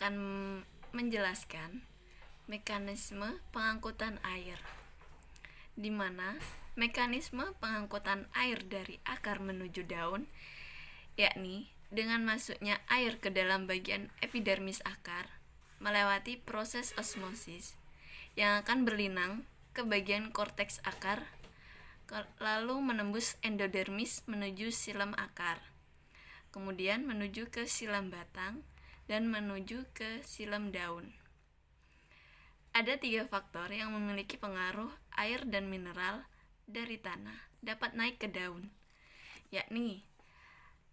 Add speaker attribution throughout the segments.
Speaker 1: akan menjelaskan mekanisme pengangkutan air, di mana mekanisme pengangkutan air dari akar menuju daun, yakni dengan masuknya air ke dalam bagian epidermis akar melewati proses osmosis yang akan berlinang ke bagian korteks akar, lalu menembus endodermis menuju silam akar, kemudian menuju ke silam batang, dan menuju ke silam daun. Ada 3 faktor yang memiliki pengaruh air dan mineral dari tanah dapat naik ke daun, yakni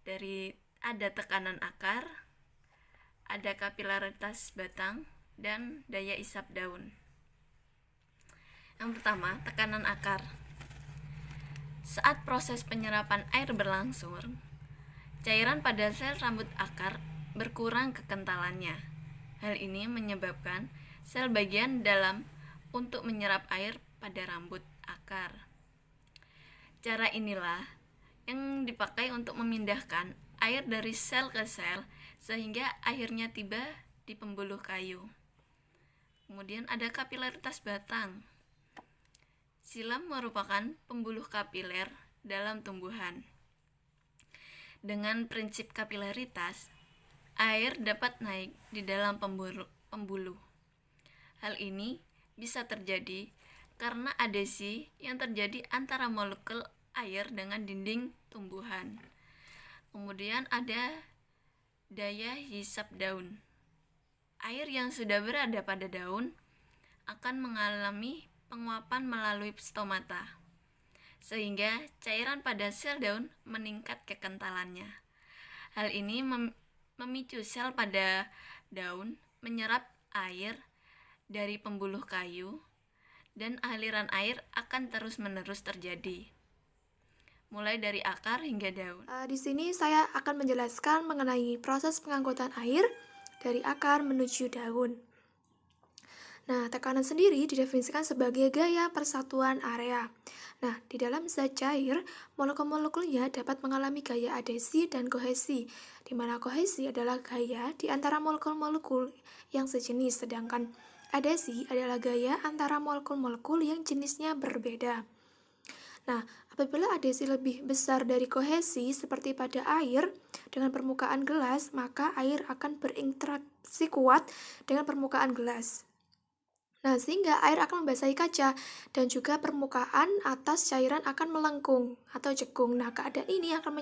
Speaker 1: dari ada tekanan akar, ada kapilaritas batang, dan daya isap daun. Yang pertama, tekanan akar. Saat proses penyerapan air berlangsung, cairan pada sel rambut akar berkurang kekentalannya. Hal ini menyebabkan sel bagian dalam untuk menyerap air pada rambut akar. Cara inilah yang dipakai untuk memindahkan air dari sel ke sel sehingga akhirnya tiba di pembuluh kayu. Kemudian ada kapilaritas batang. Silam merupakan pembuluh kapiler dalam tumbuhan. Dengan prinsip kapilaritas, air dapat naik di dalam pembuluh. Hal ini bisa terjadi karena adesi yang terjadi antara molekul air dengan dinding tumbuhan. Kemudian ada daya hisap daun. Air yang sudah berada pada daun akan mengalami penguapan melalui stomata, sehingga cairan pada sel daun meningkat kekentalannya. Hal ini memicu sel pada daun menyerap air dari pembuluh kayu, dan aliran air akan terus-menerus terjadi, mulai dari akar hingga daun.
Speaker 2: Di sini saya akan menjelaskan mengenai proses pengangkutan air dari akar menuju daun. Nah, tekanan sendiri didefinisikan sebagai gaya persatuan area. Nah, di dalam zat cair, molekul-molekulnya dapat mengalami gaya adhesi dan kohesi, di mana kohesi adalah gaya di antara molekul-molekul yang sejenis, sedangkan adhesi adalah gaya antara molekul-molekul yang jenisnya berbeda. Nah, apabila adhesi lebih besar dari kohesi seperti pada air dengan permukaan gelas, maka air akan berinteraksi kuat dengan permukaan gelas. Nah, sehingga air akan membasahi kaca dan juga permukaan atas cairan akan melengkung atau cekung. Nah, keadaan ini akan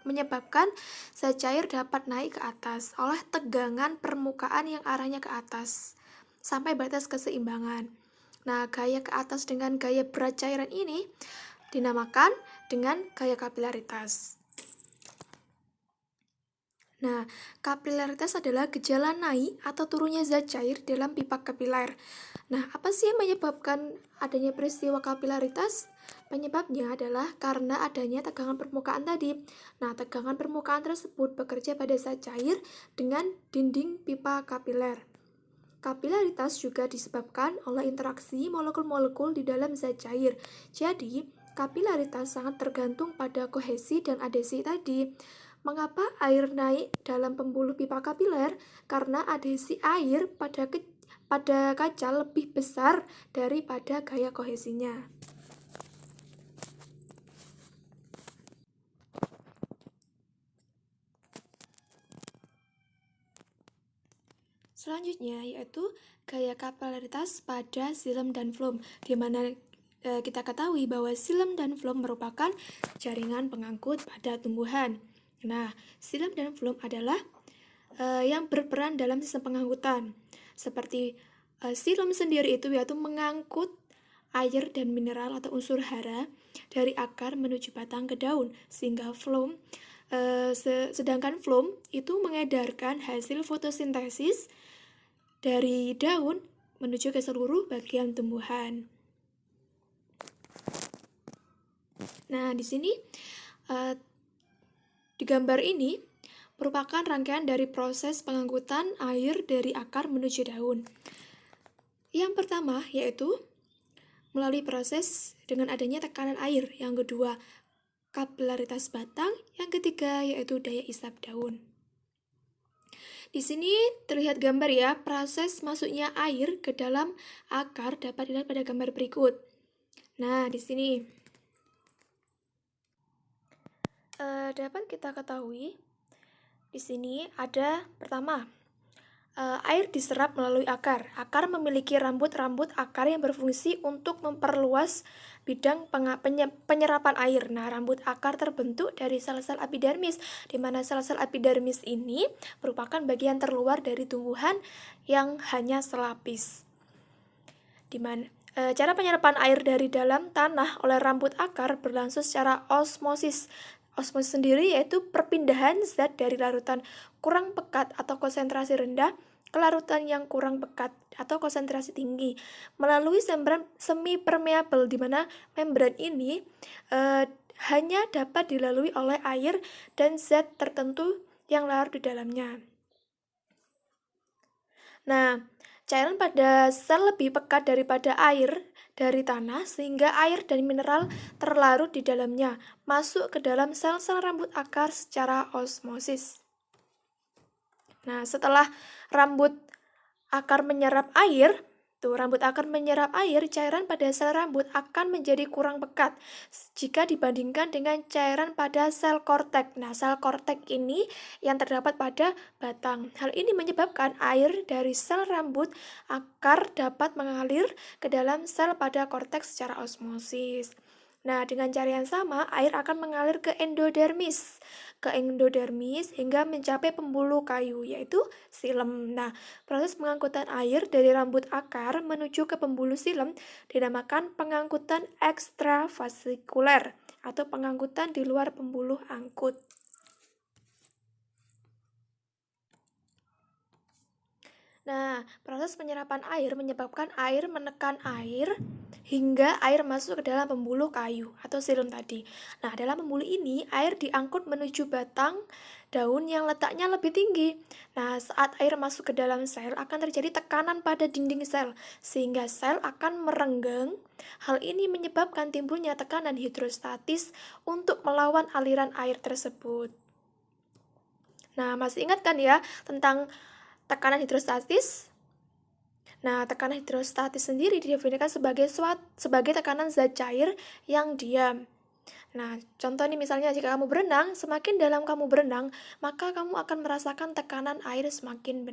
Speaker 2: menyebabkan zat cair dapat naik ke atas oleh tegangan permukaan yang arahnya ke atas sampai batas keseimbangan. Nah, gaya ke atas dengan gaya berat cairan ini dinamakan dengan gaya kapilaritas. Nah, kapilaritas adalah gejala naik atau turunnya zat cair dalam pipa kapiler. Nah, apa sih yang menyebabkan adanya peristiwa kapilaritas? Penyebabnya adalah karena adanya tegangan permukaan tadi. Nah, tegangan permukaan tersebut bekerja pada zat cair dengan dinding pipa kapiler. Kapilaritas juga disebabkan oleh interaksi molekul-molekul di dalam zat cair. Jadi, kapilaritas sangat tergantung pada kohesi dan adhesi tadi. Mengapa air naik dalam pembuluh pipa kapiler? Karena adhesi air pada kaca lebih besar daripada gaya kohesinya. Selanjutnya yaitu gaya kapilaritas pada xilem dan phloem, di mana kita ketahui bahwa xilem dan phloem merupakan jaringan pengangkut pada tumbuhan. Nah, xilem dan phloem adalah yang berperan dalam sistem pengangkutan. Seperti xilem sendiri itu yaitu mengangkut air dan mineral atau unsur hara dari akar menuju batang ke daun, sehingga phloem sedangkan phloem itu mengedarkan hasil fotosintesis dari daun menuju ke seluruh bagian tumbuhan. Nah, di sini di gambar ini merupakan rangkaian dari proses pengangkutan air dari akar menuju daun. Yang pertama yaitu melalui proses dengan adanya tekanan air. Yang kedua, kapilaritas batang. Yang ketiga yaitu daya isap daun. Di sini terlihat gambar ya, proses masuknya air ke dalam akar dapat dilihat pada gambar berikut. Nah, di sini dapat kita ketahui, di sini ada pertama, air diserap melalui akar. Akar memiliki rambut-rambut akar yang berfungsi untuk memperluas bidang penyerapan air. Nah, rambut akar terbentuk dari sel-sel epidermis, di mana sel-sel epidermis ini merupakan bagian terluar dari tumbuhan yang hanya selapis. Cara penyerapan air dari dalam tanah oleh rambut akar berlangsung secara osmosis. Osmosis sendiri yaitu perpindahan zat dari larutan kurang pekat atau konsentrasi rendah ke larutan yang kurang pekat atau konsentrasi tinggi melalui membran semi permeabel, di mana membran ini hanya dapat dilalui oleh air dan zat tertentu yang larut di dalamnya. Nah, cairan pada sel lebih pekat daripada air dari tanah, sehingga air dan mineral terlarut di dalamnya, masuk ke dalam sel-sel rambut akar secara osmosis. Nah, setelah rambut akar menyerap air, rambut akar menyerap air, cairan pada sel rambut akan menjadi kurang pekat jika dibandingkan dengan cairan pada sel kortek. Nah, sel kortek ini yang terdapat pada batang. Hal ini menyebabkan air dari sel rambut akar dapat mengalir ke dalam sel pada korteks secara osmosis. Nah, dengan cara yang sama, air akan mengalir ke endodermis hingga mencapai pembuluh kayu, yaitu silem. Nah, proses pengangkutan air dari rambut akar menuju ke pembuluh silem dinamakan pengangkutan ekstravasikuler atau pengangkutan di luar pembuluh angkut. Nah, proses penyerapan air menyebabkan air menekan air hingga air masuk ke dalam pembuluh kayu atau silem tadi. Nah, dalam pembuluh ini air diangkut menuju batang daun yang letaknya lebih tinggi. Nah, saat air masuk ke dalam sel akan terjadi tekanan pada dinding sel sehingga sel akan merenggang. Hal ini menyebabkan timbulnya tekanan hidrostatis untuk melawan aliran air tersebut. Nah, masih ingat kan ya tentang tekanan hidrostatis? Nah, tekanan hidrostatis sendiri didefinisikan sebagai tekanan zat cair yang diam. Nah, contoh nih misalnya jika kamu berenang, semakin dalam kamu berenang, maka kamu akan merasakan tekanan air semakin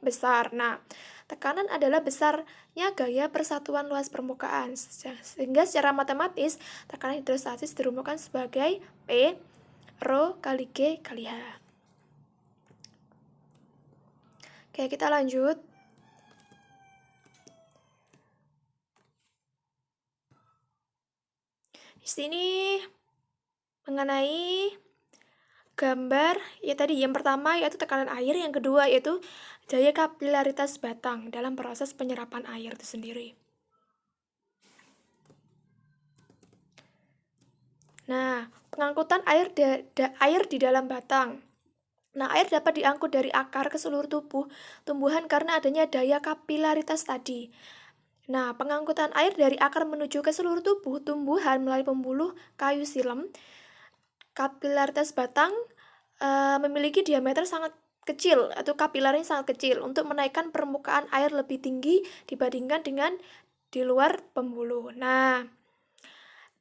Speaker 2: besar. Nah, tekanan adalah besarnya gaya persatuan luas permukaan. Sehingga secara matematis, tekanan hidrostatis dirumuskan sebagai P rho kali G kali H. Oke, kita lanjut. Di sini mengenai gambar ya tadi, yang pertama yaitu tekanan air, yang kedua yaitu daya kapilaritas batang dalam proses penyerapan air itu sendiri. Nah, pengangkutan air di dalam batang. Nah, air dapat diangkut dari akar ke seluruh tumbuhan karena adanya daya kapilaritas tadi. Nah, pengangkutan air dari akar menuju ke seluruh tumbuhan melalui pembuluh kayu silem. Kapilaritas batang memiliki diameter sangat kecil atau kapilernya sangat kecil untuk menaikkan permukaan air lebih tinggi dibandingkan dengan di luar pembuluh. Nah,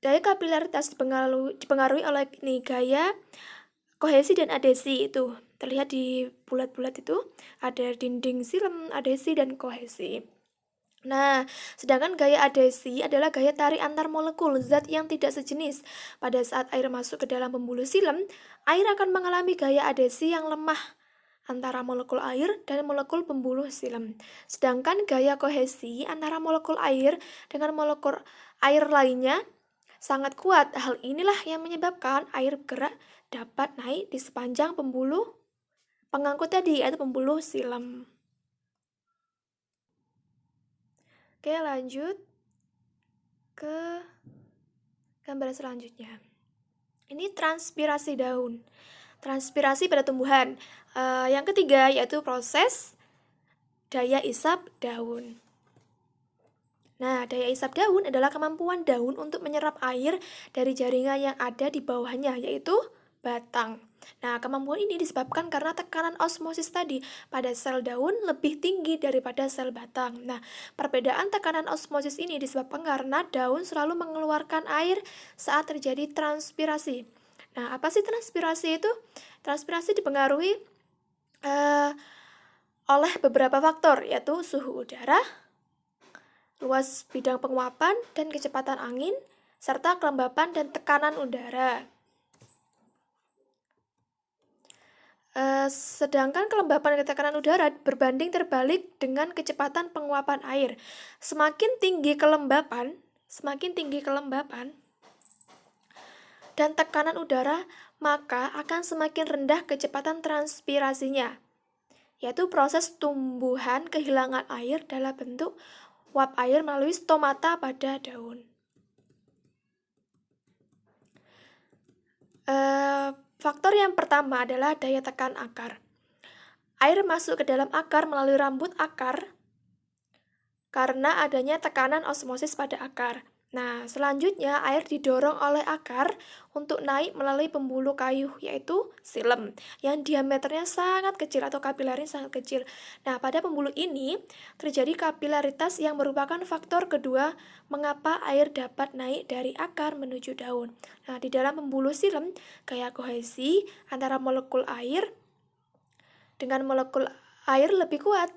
Speaker 2: daya kapilaritas dipengaruhi oleh gaya kohesi dan adhesi. Itu terlihat di bulat-bulat itu ada dinding silem, adhesi, dan kohesi. Nah, sedangkan gaya adhesi adalah gaya tarik antar molekul zat yang tidak sejenis. Pada saat air masuk ke dalam pembuluh silem, air akan mengalami gaya adhesi yang lemah antara molekul air dan molekul pembuluh silem. Sedangkan gaya kohesi antara molekul air dengan molekul air lainnya sangat kuat. Hal inilah yang menyebabkan air bergerak dapat naik di sepanjang pembuluh pengangkut tadi, yaitu pembuluh silem. Oke, lanjut ke gambar selanjutnya. Ini transpirasi daun. Transpirasi pada tumbuhan. Yang ketiga yaitu proses daya isap daun. Nah, daya isap daun adalah kemampuan daun untuk menyerap air dari jaringan yang ada di bawahnya, yaitu batang. Nah, kemampuan ini disebabkan karena tekanan osmosis tadi pada sel daun lebih tinggi daripada sel batang. Nah, perbedaan tekanan osmosis ini disebabkan karena daun selalu mengeluarkan air saat terjadi transpirasi. Nah, apa sih transpirasi itu? Transpirasi dipengaruhi oleh beberapa faktor, yaitu suhu udara, luas bidang penguapan dan kecepatan angin, serta kelembapan dan tekanan udara. Sedangkan kelembapan dan tekanan udara berbanding terbalik dengan kecepatan penguapan air. Semakin tinggi kelembapan dan tekanan udara, maka akan semakin rendah kecepatan transpirasinya, yaitu proses tumbuhan kehilangan air dalam bentuk uap air melalui stomata pada daun. Faktor yang pertama adalah daya tekan akar. Air masuk ke dalam akar melalui rambut akar karena adanya tekanan osmosis pada akar. Nah, selanjutnya air didorong oleh akar untuk naik melalui pembuluh kayu, yaitu silem, yang diameternya sangat kecil atau kapilernya sangat kecil. Nah, pada pembuluh ini terjadi kapilaritas yang merupakan faktor kedua mengapa air dapat naik dari akar menuju daun. Nah, di dalam pembuluh silem, gaya kohesi antara molekul air dengan molekul air lebih kuat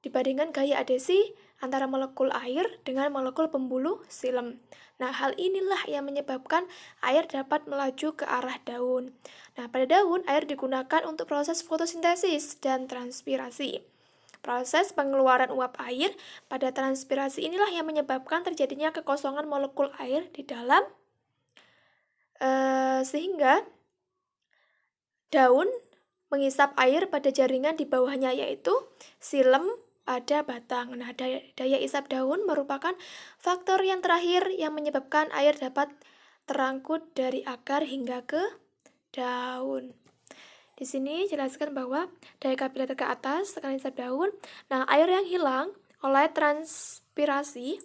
Speaker 2: dibandingkan gaya adesi antara molekul air dengan molekul pembuluh silem. Nah, hal inilah yang menyebabkan air dapat melaju ke arah daun. Nah, pada daun, air digunakan untuk proses fotosintesis dan transpirasi. Proses pengeluaran uap air pada transpirasi inilah yang menyebabkan terjadinya kekosongan molekul air di dalam, sehingga daun mengisap air pada jaringan di bawahnya, yaitu silem pada batang. Nah, daya isap daun merupakan faktor yang terakhir yang menyebabkan air dapat terangkut dari akar hingga ke daun. Di sini jelaskan bahwa daya kapiler ke atas, tekanan isap daun. Nah, air yang hilang oleh transpirasi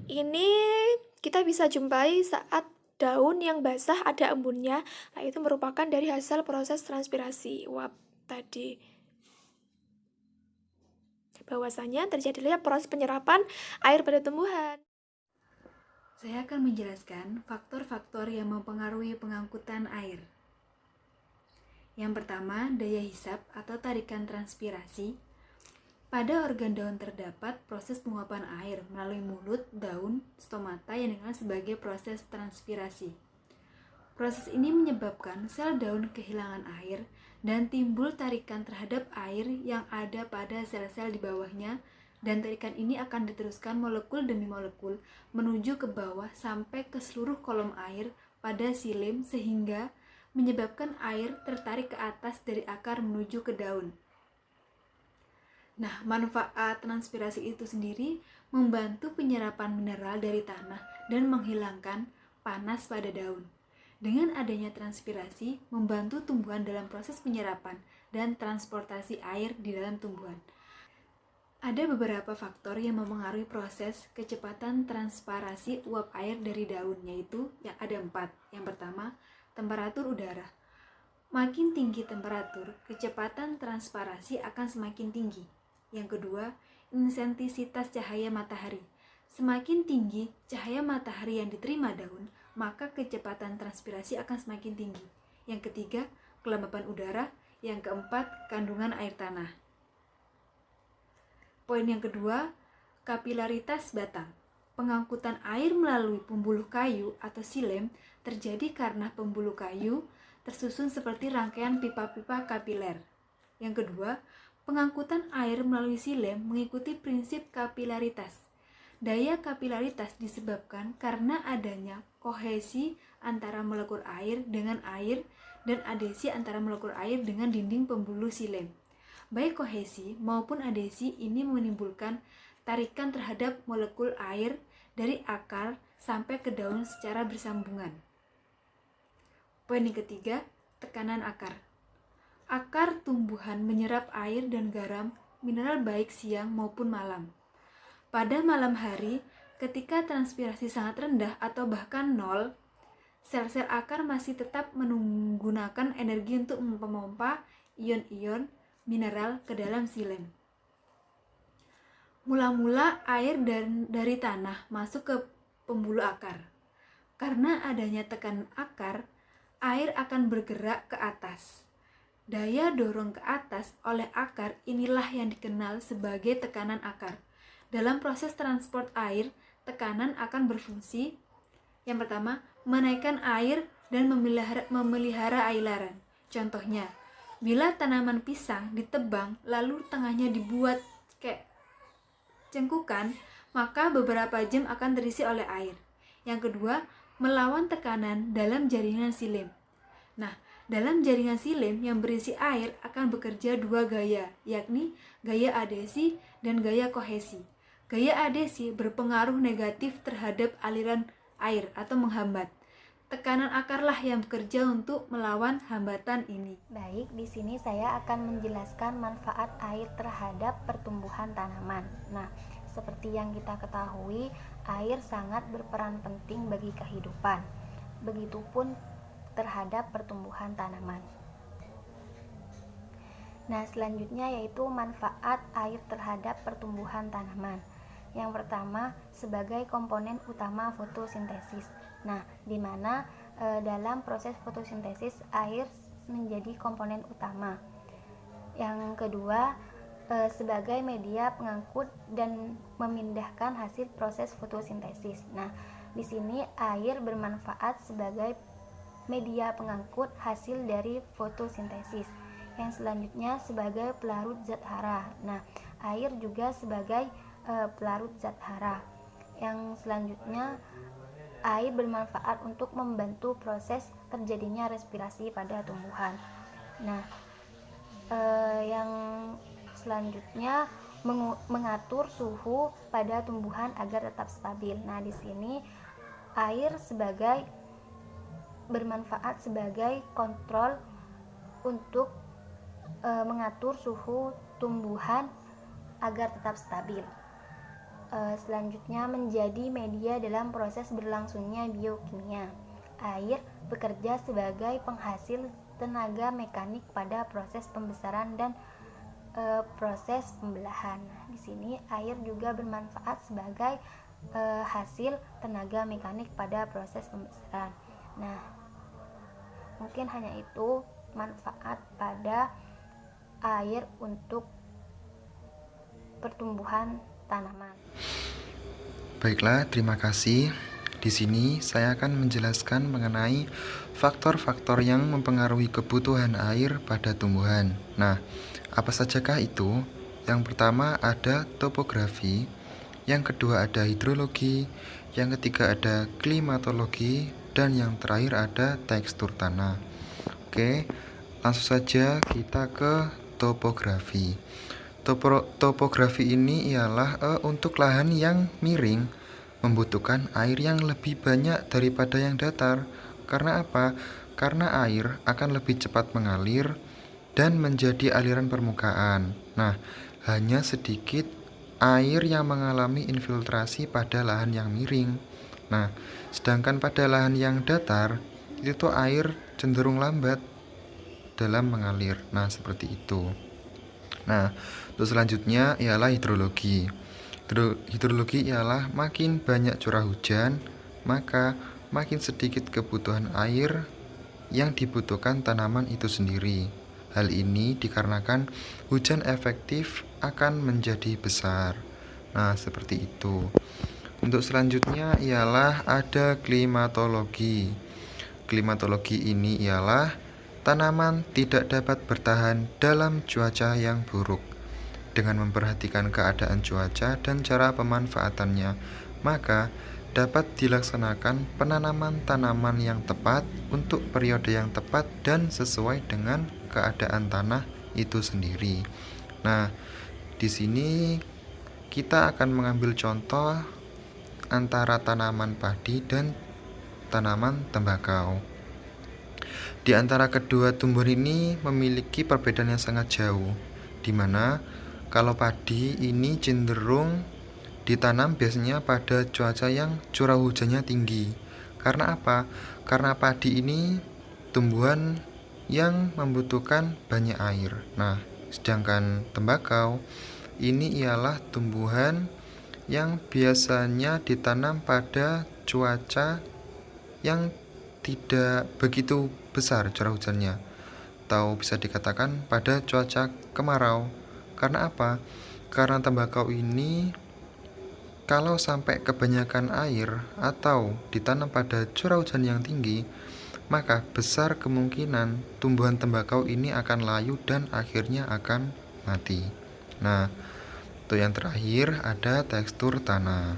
Speaker 2: ini kita bisa jumpai saat daun yang basah ada embunnya. Nah, itu merupakan dari hasil proses transpirasi uap tadi. Bahwasanya terjadilah proses penyerapan air pada tumbuhan.
Speaker 3: Saya akan menjelaskan faktor-faktor yang mempengaruhi pengangkutan air. Yang pertama, daya hisap atau tarikan transpirasi. Pada organ daun terdapat proses penguapan air melalui mulut, daun, stomata yang dikenal sebagai proses transpirasi. Proses ini menyebabkan sel daun kehilangan air dan timbul tarikan terhadap air yang ada pada sel-sel di bawahnya, dan tarikan ini akan diteruskan molekul demi molekul menuju ke bawah sampai ke seluruh kolom air pada silem, sehingga menyebabkan air tertarik ke atas dari akar menuju ke daun. Nah, manfaat transpirasi itu sendiri membantu penyerapan mineral dari tanah dan menghilangkan panas pada daun. Dengan adanya transpirasi, membantu tumbuhan dalam proses penyerapan dan transportasi air di dalam tumbuhan. Ada beberapa faktor yang mempengaruhi proses kecepatan transpirasi uap air dari daun, yaitu yang ada 4. Yang pertama, temperatur udara. Makin tinggi temperatur, kecepatan transpirasi akan semakin tinggi. Yang kedua, intensitas cahaya matahari. Semakin tinggi cahaya matahari yang diterima daun, maka kecepatan transpirasi akan semakin tinggi. Yang ketiga, kelembapan udara. Yang keempat, kandungan air tanah. Poin yang kedua, kapilaritas batang. Pengangkutan air melalui pembuluh kayu atau silem terjadi karena pembuluh kayu tersusun seperti rangkaian pipa-pipa kapiler. Yang kedua, pengangkutan air melalui silem mengikuti prinsip kapilaritas. Daya kapilaritas disebabkan karena adanya kohesi antara molekul air dengan air dan adesi antara molekul air dengan dinding pembuluh silem. Baik kohesi maupun adesi ini menimbulkan tarikan terhadap molekul air dari akar sampai ke daun secara bersambungan. Poin yang ketiga, tekanan akar. Akar tumbuhan menyerap air dan garam mineral baik siang maupun malam. Pada malam hari, ketika transpirasi sangat rendah atau bahkan nol, sel-sel akar masih tetap menggunakan energi untuk memompa ion-ion mineral ke dalam xilem. Mula-mula air dari tanah masuk ke pembuluh akar. Karena adanya tekanan akar, air akan bergerak ke atas. Daya dorong ke atas oleh akar inilah yang dikenal sebagai tekanan akar. Dalam proses transport air, tekanan akan berfungsi yang pertama, menaikkan air dan memelihara airan. Contohnya, bila tanaman pisang ditebang lalu tengahnya dibuat kayak cengkukan, maka beberapa jam akan terisi oleh air. Yang kedua, melawan tekanan dalam jaringan xilem. Nah, dalam jaringan xilem yang berisi air akan bekerja dua gaya, yakni gaya adesi dan gaya kohesi. Gaya adesi berpengaruh negatif terhadap aliran air atau menghambat. Tekanan akarlah yang bekerja untuk melawan hambatan ini.
Speaker 4: Baik, di sini saya akan menjelaskan manfaat air terhadap pertumbuhan tanaman. Nah, seperti yang kita ketahui, air sangat berperan penting bagi kehidupan. Begitupun terhadap pertumbuhan tanaman. Nah, selanjutnya yaitu manfaat air terhadap pertumbuhan tanaman. Yang pertama, sebagai komponen utama fotosintesis. Nah, di mana dalam proses fotosintesis air menjadi komponen utama. Yang kedua, sebagai media pengangkut dan memindahkan hasil proses fotosintesis. Nah, di sini air bermanfaat sebagai media pengangkut hasil dari fotosintesis. Yang selanjutnya sebagai pelarut zat hara. Nah, air juga sebagai pelarut zat hara. Yang selanjutnya air bermanfaat untuk membantu proses terjadinya respirasi pada tumbuhan. Nah, yang selanjutnya mengatur suhu pada tumbuhan agar tetap stabil. Nah, di sini air bermanfaat sebagai kontrol untuk mengatur suhu tumbuhan agar tetap stabil. Selanjutnya menjadi media dalam proses berlangsungnya biokimia. Air bekerja sebagai penghasil tenaga mekanik pada proses pembesaran dan proses pembelahan. Nah, di sini air juga bermanfaat sebagai hasil tenaga mekanik pada proses pembesaran. Nah, mungkin hanya itu manfaat pada air untuk pertumbuhan tanaman.
Speaker 5: Baiklah, terima kasih. Di sini saya akan menjelaskan mengenai faktor-faktor yang mempengaruhi kebutuhan air pada tumbuhan. Nah, apa sajakah itu? Yang pertama ada topografi, yang kedua ada hidrologi, yang ketiga ada klimatologi, dan yang terakhir ada tekstur tanah. Oke, langsung saja kita ke topografi. Topografi ini ialah untuk lahan yang miring membutuhkan air yang lebih banyak daripada yang datar. Karena apa? Karena air akan lebih cepat mengalir dan menjadi aliran permukaan. Nah, hanya sedikit air yang mengalami infiltrasi pada lahan yang miring. Nah, sedangkan pada lahan yang datar itu air cenderung lambat dalam mengalir. Nah, seperti itu. Nah, untuk selanjutnya ialah hidrologi. Hidrologi ialah makin banyak curah hujan, maka makin sedikit kebutuhan air yang dibutuhkan tanaman itu sendiri. Hal ini dikarenakan hujan efektif akan menjadi besar. Nah, seperti itu. Untuk selanjutnya ialah ada klimatologi. Klimatologi ini ialah tanaman tidak dapat bertahan dalam cuaca yang buruk. Dengan memperhatikan keadaan cuaca dan cara pemanfaatannya, maka dapat dilaksanakan penanaman tanaman yang tepat untuk periode yang tepat dan sesuai dengan keadaan tanah itu sendiri. Nah, di sini kita akan mengambil contoh antara tanaman padi dan tanaman tembakau. Di antara kedua tumbuhan ini memiliki perbedaan yang sangat jauh, di mana kalau padi ini cenderung ditanam biasanya pada cuaca yang curah hujannya tinggi, Karena apa? Karena padi ini tumbuhan yang membutuhkan banyak air. Nah, sedangkan tembakau ini ialah tumbuhan yang biasanya ditanam pada cuaca yang tidak begitu besar curah hujannya, atau bisa dikatakan pada cuaca kemarau. Karena apa? Karena tembakau ini kalau sampai kebanyakan air atau ditanam pada curah hujan yang tinggi, maka besar kemungkinan tumbuhan tembakau ini akan layu dan akhirnya akan mati. Nah, untuk yang terakhir ada tekstur tanah.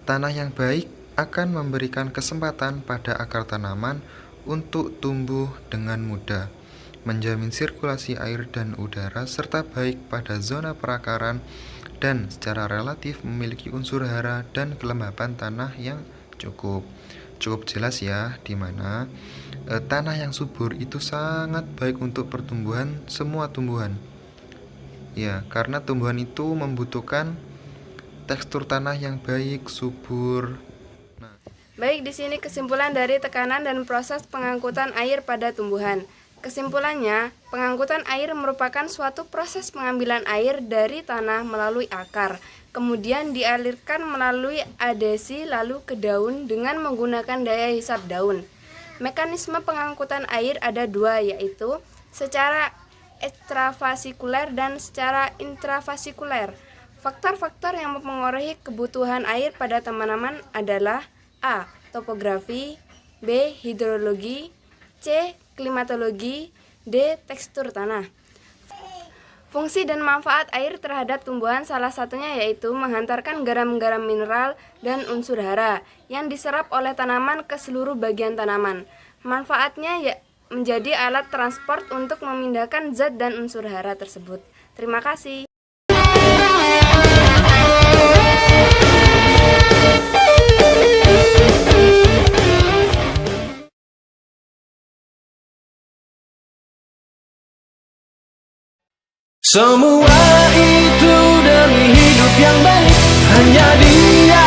Speaker 5: Tanah yang baik akan memberikan kesempatan pada akar tanaman untuk tumbuh dengan mudah, menjamin sirkulasi air dan udara, serta baik pada zona perakaran dan secara relatif memiliki unsur hara dan kelembapan tanah yang cukup jelas ya, dimana tanah yang subur itu sangat baik untuk pertumbuhan semua tumbuhan ya, karena tumbuhan itu membutuhkan tekstur tanah yang baik, subur.
Speaker 6: Baik, di sini kesimpulan dari tekanan dan proses pengangkutan air pada tumbuhan. Kesimpulannya, pengangkutan air merupakan suatu proses pengambilan air dari tanah melalui akar, kemudian dialirkan melalui adesi lalu ke daun dengan menggunakan daya hisap daun. Mekanisme pengangkutan air ada dua, yaitu secara ekstravasikuler dan secara intravasikuler. Faktor-faktor yang mempengaruhi kebutuhan air pada tanaman adalah A. Topografi, B. Hidrologi, C. Klimatologi, D. Tekstur tanah. Fungsi dan manfaat air terhadap tumbuhan salah satunya yaitu menghantarkan garam-garam mineral dan unsur hara yang diserap oleh tanaman ke seluruh bagian tanaman. Manfaatnya menjadi alat transport untuk memindahkan zat dan unsur hara tersebut. Terima kasih.
Speaker 7: Semua itu demi hidup yang baik, hanya Dia